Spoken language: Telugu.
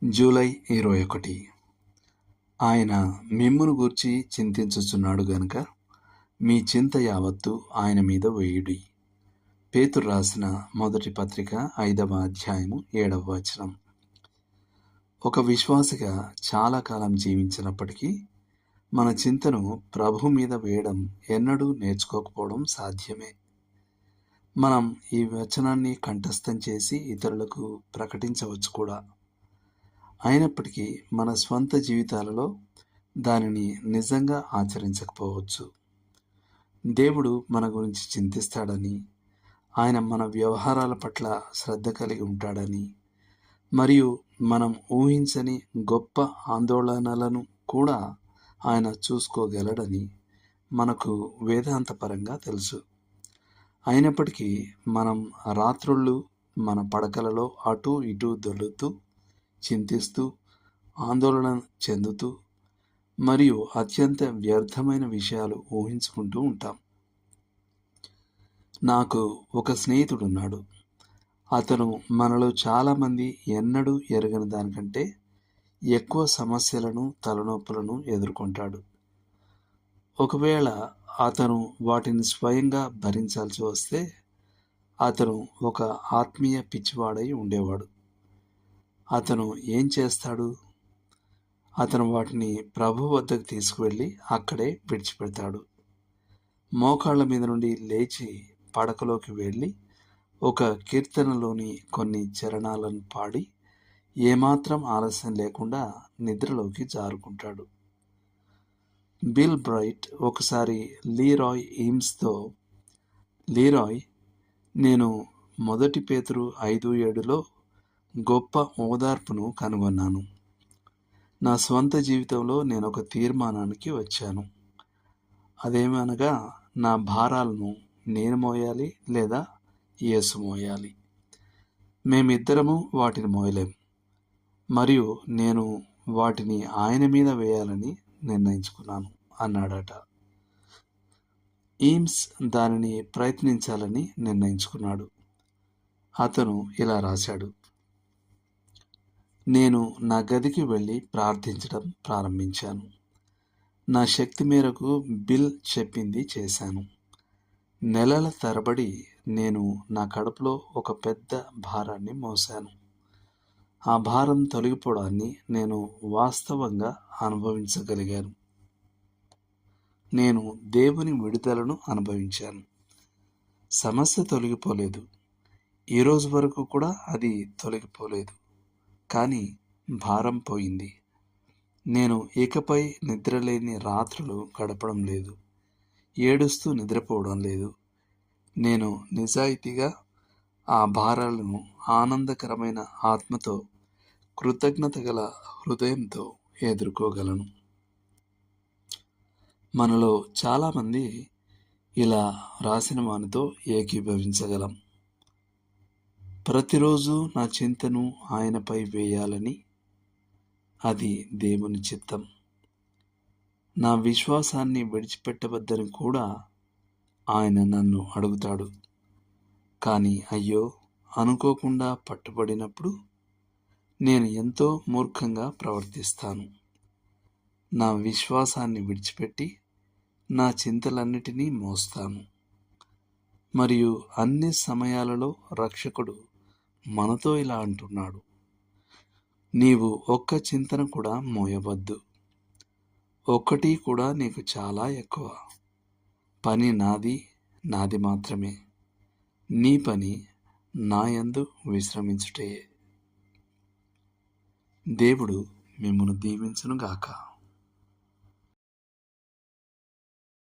జూలై 21. ఆయన మిమ్మును గూర్చి చింతించుచున్నాడు గనుక మీ చింత యావత్తు ఆయన మీద వేయుడి. పేతురు రాసిన మొదటి పత్రిక 5వ అధ్యాయము 7వ వచనం. ఒక విశ్వాసిగా చాలా కాలం జీవించినప్పటికీ మన చింతను ప్రభు మీద వేయడం ఎన్నడూ నేర్చుకోకపోవడం సాధ్యమే. మనం ఈ వచనాన్ని కంఠస్థం చేసి ఇతరులకు ప్రకటించవచ్చు కూడా. అయినప్పటికీ మన స్వంత జీవితాలలో దానిని నిజంగా ఆచరించకపోవచ్చు. దేవుడు మన గురించి చింతిస్తాడని, ఆయన మన వ్యవహారాల పట్ల శ్రద్ధ కలిగి ఉంటాడని, మరియు మనం ఊహించని గొప్ప ఆందోళనలను కూడా ఆయన చూసుకోగలడని మనకు వేదాంతపరంగా తెలుసు. అయినప్పటికీ మనం రాత్రుళ్ళు మన పడకలలో అటూ ఇటూ దొర్లుతూ, చింతిస్తూ, ఆందోళన చెందుతూ మరియు అత్యంత వ్యర్థమైన విషయాలు ఊహించుకుంటూ ఉంటాం. నాకు ఒక స్నేహితుడున్నాడు. అతను మనలో చాలామంది ఎన్నడూ ఎరగని దానికంటే ఎక్కువ సమస్యలను, తలనొప్పులను ఎదుర్కొంటాడు. ఒకవేళ అతను వాటిని స్వయంగా భరించాల్సి వస్తే అతను ఒక ఆత్మీయ పిచ్చివాడై ఉండేవాడు. అతను ఏం చేస్తాడు? అతను వాటిని ప్రభు వద్దకు తీసుకువెళ్ళి అక్కడే విడిచిపెడతాడు. మోకాళ్ళ మీద నుండి లేచి పడకలోకి వెళ్ళి ఒక కీర్తనలోని కొన్ని చరణాలను పాడి ఏమాత్రం ఆలస్యం లేకుండా నిద్రలోకి జారుకుంటాడు. బిల్ బ్రైట్ ఒకసారి లీరాయ్ ఈమ్స్తో, లీరాయ్, నేను మొదటి పేతురు 5:7లో గొప్ప ఓదార్పును కనుగొన్నాను. నా స్వంత జీవితంలో నేను ఒక తీర్మానానికి వచ్చాను. అదేమనగా నా భారాలను నేను మోయాలి లేదా యేసు మోయాలి. మేమిద్దరము వాటిని మోయలేం, మరియు నేను వాటిని ఆయన మీద వేయాలని నిర్ణయించుకున్నాను అన్నాడట. ఈమ్స్ దానిని ప్రయత్నించాలని నిర్ణయించుకున్నాడు. అతను ఇలా రాశాడు: నేను నా గదికి వెళ్ళి ప్రార్థించడం ప్రారంభించాను. నా శక్తి మేరకు బిల్ చెప్పింది చేశాను. నెలల తరబడి నేను నా కడుపులో ఒక పెద్ద భారాన్ని మోసాను. ఆ భారం తొలగిపోవడాన్ని నేను వాస్తవంగా అనుభవించగలిగాను. నేను దేవుని విడుదలను అనుభవించాను. సమస్య తొలగిపోలేదు. ఈరోజు వరకు కూడా అది తొలగిపోలేదు. కానీ భారం పోయింది. నేను ఇకపై నిద్రలేని రాత్రులు గడపడం లేదు. ఏడుస్తూ నిద్రపోవడం లేదు. నేను నిజాయితీగా ఆ భారాలను ఆనందకరమైన ఆత్మతో, కృతజ్ఞత గల హృదయంతో ఎదుర్కోగలను. మనలో చాలామంది ఇలా రాసిన వానితో ఏకీభవించగలం. ప్రతిరోజు నా చింతను ఆయనపై వేయాలని, అది దేవుని చిత్తం. నా విశ్వాసాన్ని విడిచిపెట్టవద్దని కూడా ఆయన నన్ను అడుగుతాడు. కానీ అయ్యో, అనుకోకుండా పట్టుబడినప్పుడు నేను ఎంతో మూర్ఖంగా ప్రవర్తిస్తాను. నా విశ్వాసాన్ని విడిచిపెట్టి నా చింతలన్నిటినీ మోస్తాను. మరియు అన్ని సమయాలలో రక్షకుడు మనతో ఇలా అంటున్నాడు: నీవు ఒక్క చింతన కూడా మోయవద్దు. ఒక్కటి కూడా నీకు చాలా ఎక్కువ. పని నాది మాత్రమే. నీ పని నా యందు విశ్రమించుటే. దేవుడు మిమ్మును దీవించునుగాక.